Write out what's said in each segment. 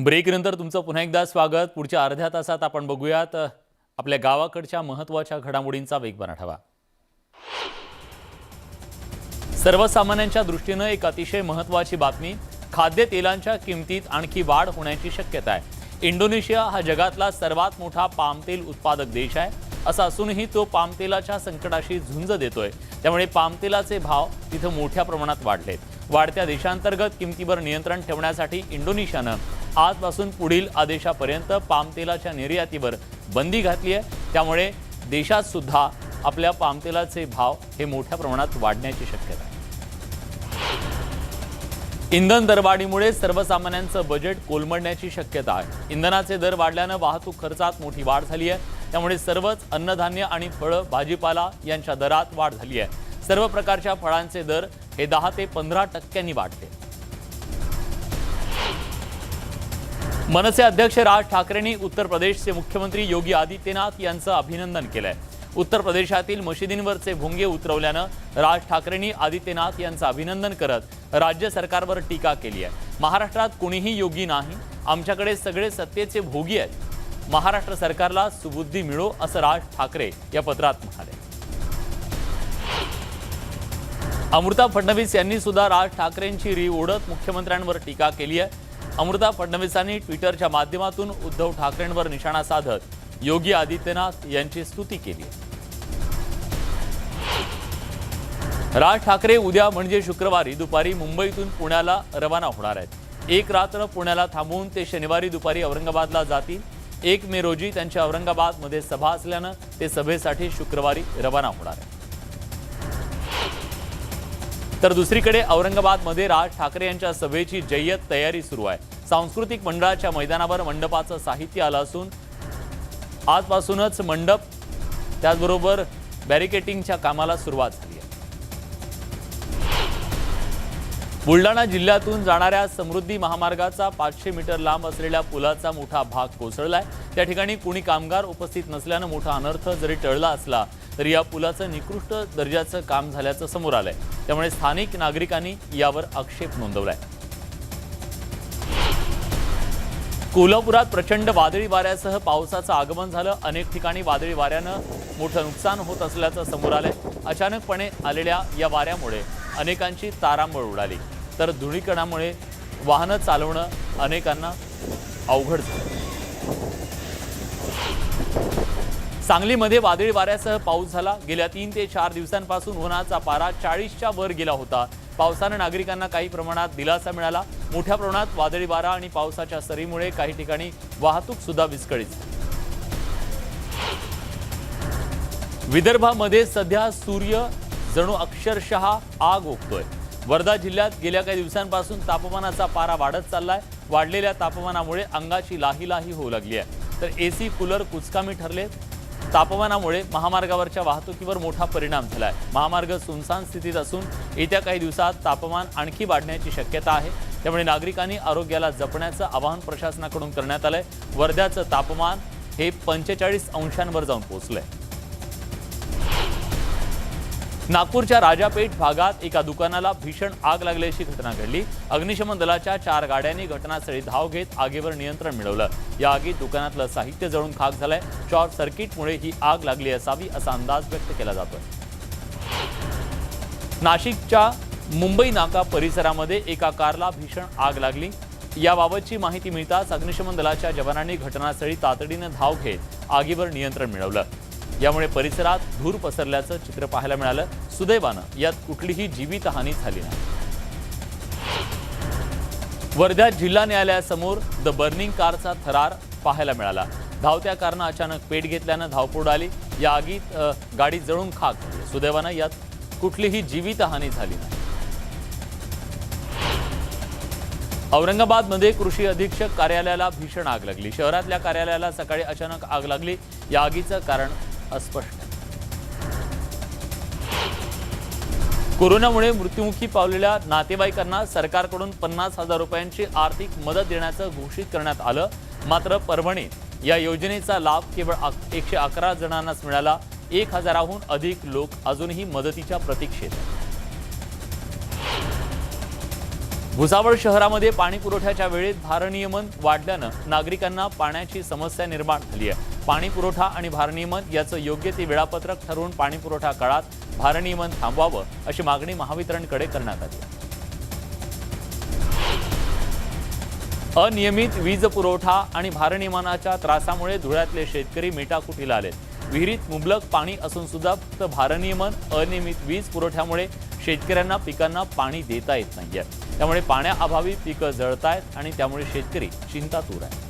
ब्रेकनंतर तुमचं पुन्हा एकदा स्वागत। पुढच्या अर्ध्या तासात आपण बघूयात आपल्या गावाकडच्या महत्त्वाच्या घडामोडींचा वेगवान आढावा। सर्वसामान्यांच्या दृष्टीने एक अतिशय महत्त्वाची बातमी, खाद्यतेलांच्या किमतीत आणखी वाढ होण्याची शक्यता आहे। इंडोनेशिया हा जगातला सर्वात मोठा पामतेल उत्पादक देश आहे। असं असूनही तो पामतेलाच्या संकटाशी झुंज देतोय, त्यामुळे पामतेलाचे भाव तिथे मोठ्या प्रमाणात वाढलेत। वाढत्या देशांतर्गत किमतीवर नियंत्रण ठेवण्यासाठी इंडोनेशियानं आजपासून पुढील आदेशापर्यंत पामतेलाच्या निर्यातीवर बंदी घातली आहे। त्यामुळे देशात सुद्धा आपल्या पामतेलाचे भाव हे मोठ्या प्रमाणात वाढण्याची शक्यता आहे। इंधन दरवाढीमुळे सर्वसामान्यांचं बजेट कोलमडण्याची शक्यता आहे। इंधनाचे दर वाढल्यानं वाहतूक खर्चात मोठी वाढ झाली आहे, त्यामुळे सर्वच अन्नधान्य आणि फळं भाजीपाला यांच्या दरात वाढ झाली आहे। सर्व प्रकारच्या फळांचे दर हे 10 ते 15% वाढले। मनसे अध्यक्ष राज ठाकरेंनी उत्तर प्रदेशचे मुख्यमंत्री योगी आदित्यनाथ यांचं अभिनंदन केलंय। उत्तर प्रदेशातील मशिदींवरचे भोंगे उतरवल्यानं राज ठाकरेंनी आदित्यनाथ यांचं अभिनंदन करत राज्य सरकारवर टीका केली आहे। महाराष्ट्रात कोणीही योगी नाही, आमच्याकडे सगळे सत्तेचे भोगी आहेत। महाराष्ट्र सरकारला सुबुद्धी मिळो असं राज ठाकरे या पत्रात म्हणाले। अमृता फडणवीस यांनी सुद्धा राज ठाकरेंची री ओढत मुख्यमंत्र्यांवर टीका केली आहे। अमृता फडणवीसांनी ट्विटरच्या माध्यमातून उद्धव ठाकरेंवर निशाणा साधत योगी आदित्यनाथ यांची स्तुती केली आहे। राज ठाकरे उद्या म्हणजे शुक्रवारी दुपारी मुंबईतून पुण्याला रवाना होणार आहेत। एक रात्र पुण्याला थांबून ते शनिवारी दुपारी औरंगाबादला जातील। 1 मे रोजी त्यांच्या औरंगाबादमध्ये सभा असल्यानं ते सभेसाठी शुक्रवारी रवाना होणार आहेत। तर दुसरीकडे औरंगाबादमध्ये राज ठाकरे यांच्या सभेची जय्यत तयारी सुरू आहे। सांस्कृतिक मंडळाच्या मैदानावर मंडपाचं साहित्य आलं असून आजपासूनच मंडप त्याचबरोबर बॅरिकेटिंगच्या कामाला सुरुवात झाली आहे। बुलढाणा जिल्ह्यातून जाणाऱ्या समृद्धी महामार्गाचा 500 मीटर लांब असलेल्या पुलाचा मोठा भाग कोसळलाय। त्या ठिकाणी कोणी कामगार उपस्थित नसल्यानं मोठा अनर्थ जरी टळला असला तरी या पुलाचं निकृष्ट दर्जाचं काम झाल्याचं समोर आलंय। त्यामुळे स्थानिक नागरिकांनी यावर आक्षेप नोंदवलाय। कोल्हापुरात प्रचंड वादळी वाऱ्यासह पावसाचं आगमन झालं। अनेक ठिकाणी वादळी वाऱ्यानं मोठं नुकसान होत असल्याचं समोर आलंय। अचानकपणे आलेल्या या वाऱ्यामुळे अनेकांची तारांबळ उडाली, तर धुळीकणामुळे वाहनं चालवणं अनेकांना अवघड झालं। सांगलीमध्ये वादळी वाऱ्यासह पाऊस झाला। गेल्या 3 ते 4 दिवसांपासून उन्हाचा पारा 40च्या वर गेला होता। पावसाने नागरिकांना काही प्रमाणात दिलासा मिळाला। मोठ्या प्रमाणात वादळी वारा आणि पावसाच्या सरीमुळे काही ठिकाणी वाहतूक सुद्धा विस्कळीत झाली। विदर्भामध्ये सध्या सूर्य जणू अक्षरशः आग ओकतोय। वर्धा जिल्ह्यात गेल्या काही दिवसांपासून तापमानाचा पारा वाढत चाललाय। वाढलेल्या तापमानामुळे अंगाची लाही होऊ लागली आहे, तर एसी कूलर कुचकामी ठरले। तापमानामुळे महामार्गावरच्या वाहतुकीवर मोठा परिणाम झालाय। महामार्ग सुनसान स्थितीत असून येत्या काही दिवसात तापमान आणखी वाढण्याची शक्यता आहे। त्यामुळे नागरिकांनी आरोग्याला जपण्याचं आवाहन प्रशासनाकडून करण्यात आलंय। वर्ध्याचं तापमान हे 45 अंशांवर जाऊन पोहोचलंय। नागपूरच्या राजापेठ भागात एका दुकानाला भीषण आग लागल्याची घटना घडली। अग्निशमन दलाच्या 4 गाड्यांनी घटनास्थळी धाव घेत आगीवर नियंत्रण मिळवलं। या आगीत दुकानातलं साहित्य जळून खाक झालंय। शॉर्ट सर्किटमुळे ही आग लागली असावी असा अंदाज व्यक्त केला जातोय। नाशिकच्या मुंबई नाका परिसरामध्ये एका कारला भीषण आग लागली। याबाबतची माहिती मिळताच अग्निशमन दलाच्या जवानांनी घटनास्थळी तातडीनं धाव घेत आगीवर नियंत्रण मिळवलं। यामुळे परिसरात धूर पसरल्याचं चित्र पाहायला मिळालं। सुदैवानं यात कुठलीही जीवितहानी झाली नाही। वर्ध्यात जिल्हा न्यायालयासमोर द बर्निंग कारचा थरार पाहायला मिळाला। धावत्या कारनं अचानक पेट घेतल्यानं धावपळ उडाली। या आगीत गाडी जळून खाक झाली। सुदैवानं यात कुठलीही जीवितहानी झाली नाही। औरंगाबादमध्ये कृषी अधीक्षक कार्यालयाला भीषण आग लागली। शहरातल्या कार्यालयाला सकाळी अचानक आग लागली। या आगीचं कारण अस्पष्ट आहे। कोरोनामुळे मृत्युमुखी पावलेल्या नातेवाईकांना सरकारकडून 50,000 रुपयांची आर्थिक मदत देण्याचं घोषित करण्यात आलं। मात्र परभणीत या योजनेचा लाभ केवळ 111 जणांनाच मिळाला। 1000हून अधिक लोक अजूनही मदतीच्या प्रतीक्षेत आहेत। भुसावळ शहरामध्ये पाणी पुरवठ्याच्या वेळेत भारनियमन वाढल्यानं नागरिकांना पाण्याची समस्या निर्माण झाली आहे। पाणी पुरवठा आणि भारनियमन याचं योग्य ते वेळापत्रक ठरवून पाणी पुरवठा काळात भारनियमन थांबवावं अशी मागणी महावितरणकडे करण्यात आली आहे। अनियमित वीज पुरवठा आणि भारनियमनाच्या त्रासामुळे धुळ्यातले शेतकरी मेटाकुटीला आलेत। विहिरीत मुबलक पाणी असून सुद्धा फक्त भारनियमन अनियमित वीज पुरवठ्यामुळे शेतकऱ्यांना पिकांना पाणी देता येत नाहीये। त्यामुळे पाण्याअभावी पिकं जळतायत आणि त्यामुळे शेतकरी चिंतातूर आहे।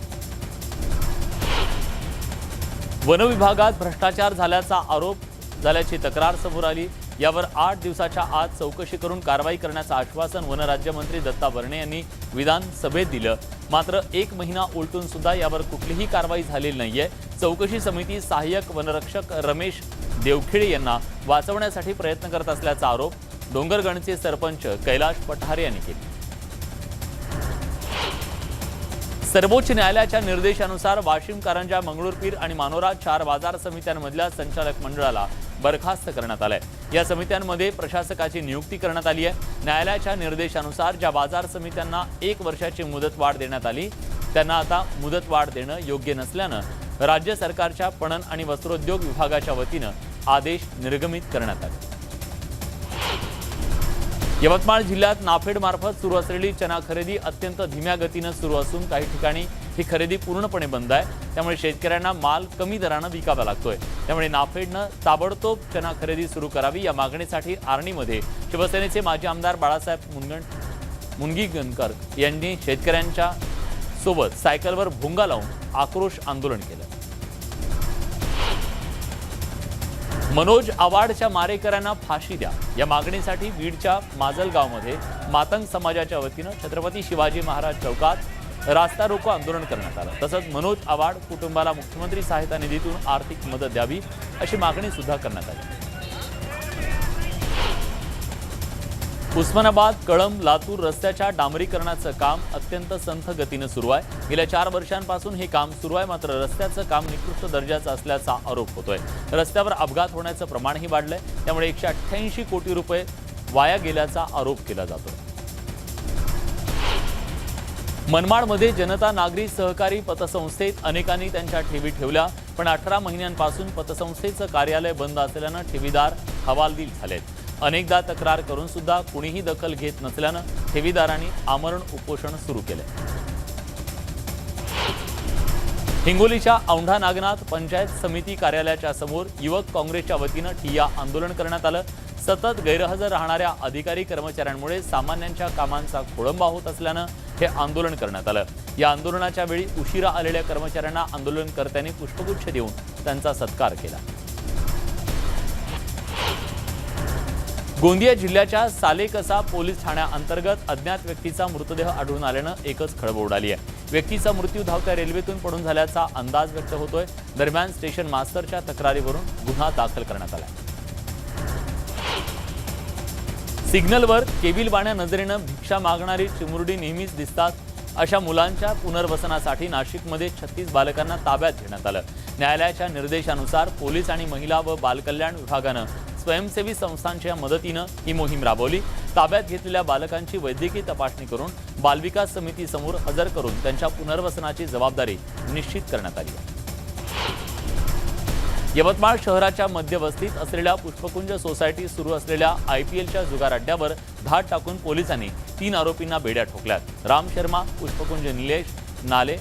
वन विभागात भ्रष्टाचार झाल्याचा आरोप झाल्याची तक्रार समोर आली। यावर 8 दिवसाच्या आत चौकशी करून कारवाई करण्याचं आश्वासन वनराज्यमंत्री दत्ता भरणे यांनी विधानसभेत दिलं। मात्र 1 महिना उलटून सुद्धा यावर कुठलीही कारवाई झालेली नाहीये। चौकशी समिती सहाय्यक वनरक्षक रमेश देवखेडे यांना वाचवण्यासाठी प्रयत्न करत असल्याचा आरोप डोंगरगणचे सरपंच कैलाश पठारे यांनी केला। सर्वोच्च न्यायालयाच्या निर्देशानुसार वाशिम, कारंजा, मंगळूरपीर आणि मानोरा 4 बाजार समित्यांमधल्या संचालक मंडळाला बरखास्त करण्यात आलंय। या समित्यांमध्ये प्रशासकाची नियुक्ती करण्यात आली आहे। न्यायालयाच्या निर्देशानुसार ज्या बाजार समित्यांना 1 वर्षाची मुदतवाढ देण्यात आली त्यांना आता मुदतवाढ देणं योग्य नसल्यानं राज्य सरकारच्या पणन आणि वस्त्रोद्योग विभागाच्या वतीनं आदेश निर्गमित करण्यात आले। यवतमाळ जिल्ह्यात नाफेडमार्फत सुरू असलेली चना खरेदी अत्यंत धीम्या गतीनं सुरू असून काही ठिकाणी ही खरेदी पूर्णपणे बंद आहे। त्यामुळे शेतकऱ्यांना माल कमी दरानं विकावा लागतोय। त्यामुळे नाफेडनं ताबडतोब चना खरेदी सुरू करावी या मागणीसाठी आर्णीमध्ये शिवसेनेचे माजी आमदार बाळासाहेब मुनगीणकर यांनी शेतकऱ्यांच्या सोबत सायकलवर भोंगा लावून आक्रोश आंदोलन केलं। मनोज आवाडच्या मारेकऱ्यांना फाशी द्या या मागणीसाठी बीडच्या माजलगावमध्ये मातंग समाजाच्या वतीनं छत्रपती शिवाजी महाराज चौकात रास्ता रोको आंदोलन करण्यात आलं। तसंच मनोज आवाड कुटुंबाला मुख्यमंत्री सहायता निधीतून आर्थिक मदत द्यावी अशी मागणी सुद्धा करण्यात आली। उस्मानाबाद, कळंब, लातूर रस्त्याच्या डांबरीकरणाचं काम अत्यंत संथ गतीनं सुरू आहे। गेल्या 4 वर्षांपासून हे काम सुरू आहे। मात्र रस्त्याचं काम निकृष्ट दर्जाचं असल्याचा आरोप होतोय। रस्त्यावर अपघात होण्याचं प्रमाणही वाढलंय। त्यामुळे 188 कोटी रुपये वाया गेल्याचा आरोप केला जातोय। मनमाडमध्ये जनता नागरी सहकारी पतसंस्थेत अनेकांनी त्यांच्या ठेवी ठेवल्या, पण 18 महिन्यांपासून पतसंस्थेचं कार्यालय बंद असल्यानं ठेवीदार हवालदिल झालेत। अनेकदा तक्रार करून सुद्धा कुणीही दखल घेत नसल्यानं ठेवीदारांनी आमरण उपोषण सुरू केले। हिंगोलीच्या औंढा नागनाथ पंचायत समिती कार्यालयाच्या समोर युवक काँग्रेसच्या वतीनं ठिय्या आंदोलन करण्यात आलं। सतत गैरहजर राहणाऱ्या अधिकारी कर्मचाऱ्यांमुळे सामान्यांच्या कामांचा खोळंबा होत असल्यानं हे आंदोलन करण्यात आलं। या आंदोलनाच्या वेळी उशिरा आलेल्या कर्मचाऱ्यांना आंदोलनकर्त्यांनी पुष्पगुच्छ देऊन त्यांचा सत्कार केला। गोंदिया जिल्ह्याच्या सालेकसा पोलीस ठाण्याअंतर्गत अज्ञात व्यक्तीचा मृतदेह आढळून आल्यानं एकच खळबळ उडाली आहे। व्यक्तीचा मृत्यू धावत्या रेल्वेतून पडून झाल्याचा अंदाज व्यक्त होतोय। दरम्यान स्टेशन मास्टरच्या तक्रारीवरून गुन्हा दाखल करण्यात आला। सिग्नलवर केबिल बाण्या नजरेनं भिक्षा मागणारी चिमुरडी नेहमीच दिसतात। अशा मुलांच्या पुनर्वसनासाठी नाशिकमध्ये 36 बालकांना ताब्यात घेण्यात आलं। न्यायालयाच्या निर्देशानुसार पोलीस आणि महिला व बालकल्याण विभागानं स्वयंसेवी संस्थांच्या मदतीनं ही मोहीम राबवली। ताब्यात घेतलेल्या बालकांची वैद्यकीय तपासणी करून बालविकास समितीसमोर हजर करून त्यांच्या पुनर्वसनाची जबाबदारी निश्चित करण्यात आली आहे। यवतमाळ शहराच्या मध्यवस्तीत असलेल्या पुष्पकुंज सोसायटी सुरू असलेल्या IPLच्या जुगार अड्ड्यावर धाड टाकून पोलिसांनी 3 आरोपींना बेड्या ठोकल्यात। राम शर्मा, पुष्पकुंज निलेश नाले,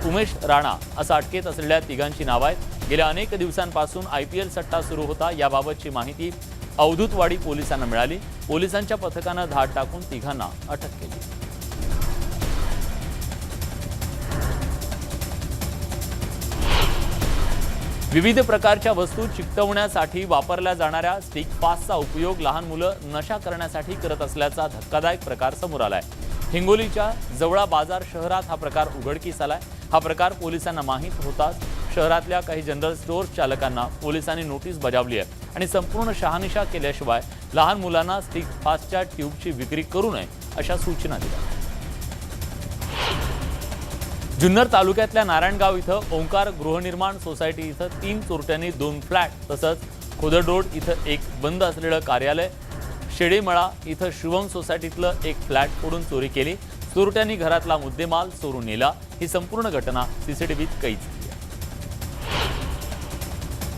उमेश राणा असं अटकेत असलेल्या तिघांची नावं आहेत। गेल्या अनेक दिवसांपासून IPL सट्टा सुरू होता याबाबतची माहिती अवधूतवाडी पोलिसांना मिळाली। पोलिसांच्या पथकानं धाड टाकून तिघांना अटक केली। विविध प्रकारच्या वस्तू चिकटवण्यासाठी वापरल्या जाणाऱ्या स्टिक फास्टचा उपयोग लहान मुलं नशा करण्यासाठी करत असल्याचा धक्कादायक प्रकार समोर आलाय। हिंगोलीच्या जवळा बाजार शहरात हा प्रकार उघडकीस आलाय। हा प्रकार पोलिसांना माहीत होताच शहरातल्या काही जनरल स्टोअर्स चालकांना पोलिसांनी नोटीस बजावली आहे आणि संपूर्ण शहानिशा केल्याशिवाय लहान मुलांना स्टिक फास्टच्या ट्यूबची विक्री करू नये अशा सूचना दिल्या। जुन्नर तालुक्यातल्या नारायणगाव इथं ओंकार गृहनिर्माण सोसायटी इथं 3 चोरट्यांनी 2 फ्लॅट तसंच खोदड रोड इथं एक बंद असलेलं कार्यालय शेडेमळा इथं शुभम सोसायटीतलं एक फ्लॅट फोडून चोरी केली। चोरट्यांनी घरातला मुद्देमाल चोरून नेला। ही संपूर्ण घटना सीसीटीव्हीत कैद झाली।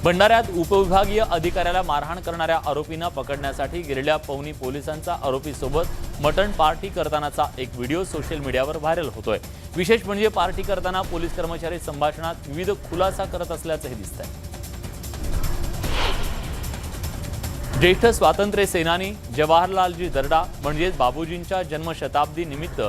भंडाऱ्यात उपविभागीय अधिकाऱ्याला मारहाण करणाऱ्या आरोपींना पकडण्यासाठी गेलेल्या पवनी पोलिसांचा आरोपीसोबत मटण पार्टी करतानाचा एक व्हिडिओ सोशल मीडियावर व्हायरल होतोय। विशेष म्हणजे पार्टी करताना पोलीस कर्मचारी संभाषणात विविध खुलासा करत असल्याचंही दिसतंय। ज्येष्ठ स्वातंत्र्य सेनानी जवाहरलालजी दर्डा म्हणजेच बाबूजींच्या जन्मशताब्दी निमित्त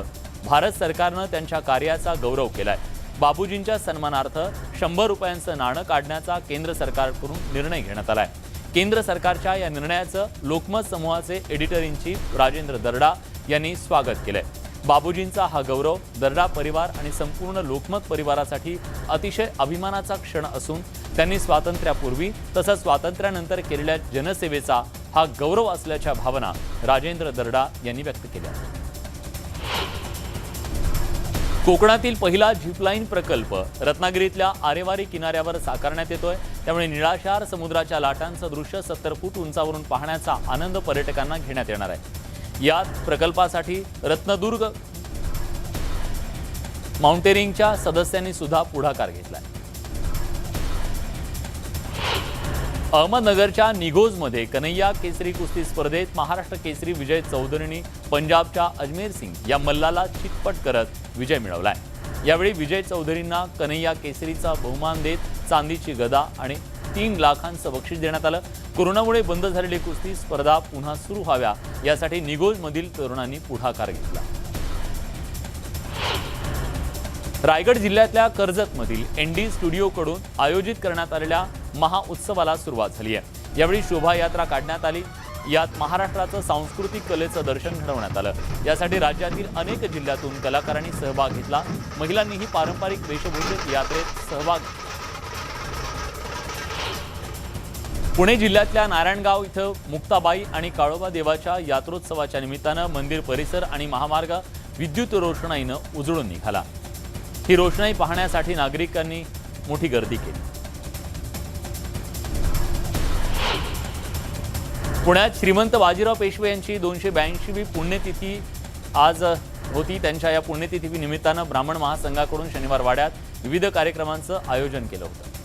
भारत सरकारनं त्यांच्या कार्याचा गौरव केलाय। बाबूजींच्या सन्मानार्थ 100 रुपयांचं नाणं काढण्याचा केंद्र सरकारकडून निर्णय घेण्यात आलाय। केंद्र सरकारच्या या निर्णयाचं लोकमत समूहाचे एडिटर इन चीफ राजेंद्र दर्डा यांनी स्वागत केलंय। बाबूजींचा हा गौरव दर्डा परिवार आणि संपूर्ण लोकमत परिवारासाठी अतिशय अभिमानाचा क्षण असून त्यांनी स्वातंत्र्यापूर्वी तसंच स्वातंत्र्यानंतर केलेल्या जनसेवेचा हा गौरव असल्याच्या भावना राजेंद्र दर्डा यांनी व्यक्त केल्या। कोकणातील पहिला झिपलाईन प्रकल्प रत्नागिरीतल्या आरेवारी किनाऱ्यावर साकारण्यात येतोय। त्यामुळे निळाशार समुद्राच्या लाटांचं दृश्य 70 फूट उंचावरून पाहण्याचा आनंद पर्यटकांना घेण्यात येणार आहे। यात प्रकल्पासाठी रत्नदुर्ग माउंटेनिंगच्या सदस्यांनी सुद्धा पुढाकार घेतलाय। अहमदनगरच्या निघोजमध्ये कन्हैया केसरी कुस्ती स्पर्धेत महाराष्ट्र केसरी विजय चौधरींनी पंजाबच्या अजमेर सिंग या मल्लाला चितपट करत विजय मिळवलाय। यावेळी विजय चौधरींना कन्हैया केसरीचा बहुमान देत चांदीची गदा आणि 3 लाखांचं बक्षीस देण्यात आलं। कोरोनामुळे बंद झालेली कुस्ती स्पर्धा पुन्हा सुरू व्हाव्या यासाठी निघोजमधील तरुणांनी पुढाकार घेतला। रायगड जिल्ह्यातल्या कर्जतमधील एनडी स्टुडिओकडून आयोजित करण्यात आलेल्या महाउत्सवाला सुरुवात झाली आहे। यावेळी शोभायात्रा काढण्यात आली। यात महाराष्ट्राचं सांस्कृतिक कलेचं दर्शन घडवण्यात आलं। यासाठी राज्यातील अनेक जिल्ह्यातून कलाकारांनी सहभाग घेतला। महिलांनीही पारंपरिक वेशभूषेत यात्रेत सहभाग घेतला। पुणे जिल्ह्यातल्या नारायणगाव इथं मुक्ताबाई आणि काळोबा देवाच्या यात्रोत्सवाच्या निमित्तानं मंदिर परिसर आणि महामार्ग विद्युत रोषणाईनं उजळून निघाला। ही रोषणाई पाहण्यासाठी नागरिकांनी मोठी गर्दी केली। पुण्यात श्रीमंत बाजीराव पेशवे यांची 282वी पुण्यतिथी आज होती। त्यांच्या या पुण्यतिथी निमित्तानं ब्राह्मण महासंघाकडून शनिवार वाड्यात विविध कार्यक्रमांचं आयोजन केलं होतं।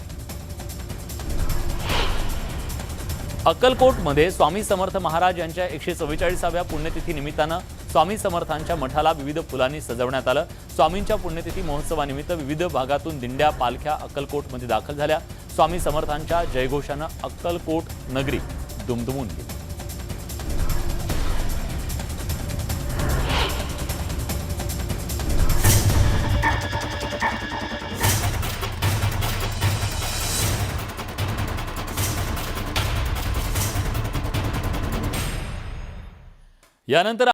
अक्कलकोटमध्ये स्वामी समर्थ महाराज यांच्या 144व्या पुण्यतिथी निमित्तानं स्वामी समर्थांच्या मठाला विविध फुलांनी सजवण्यात आलं। स्वामींच्या पुण्यतिथी महोत्सवानिमित्त विविध भागातून दिंड्या पालख्या अक्कलकोटमध्ये दाखल झाल्या। स्वामी समर्थांच्या जयघोषानं अक्कलकोट नगरी दुमदुमून गेली। यानंतर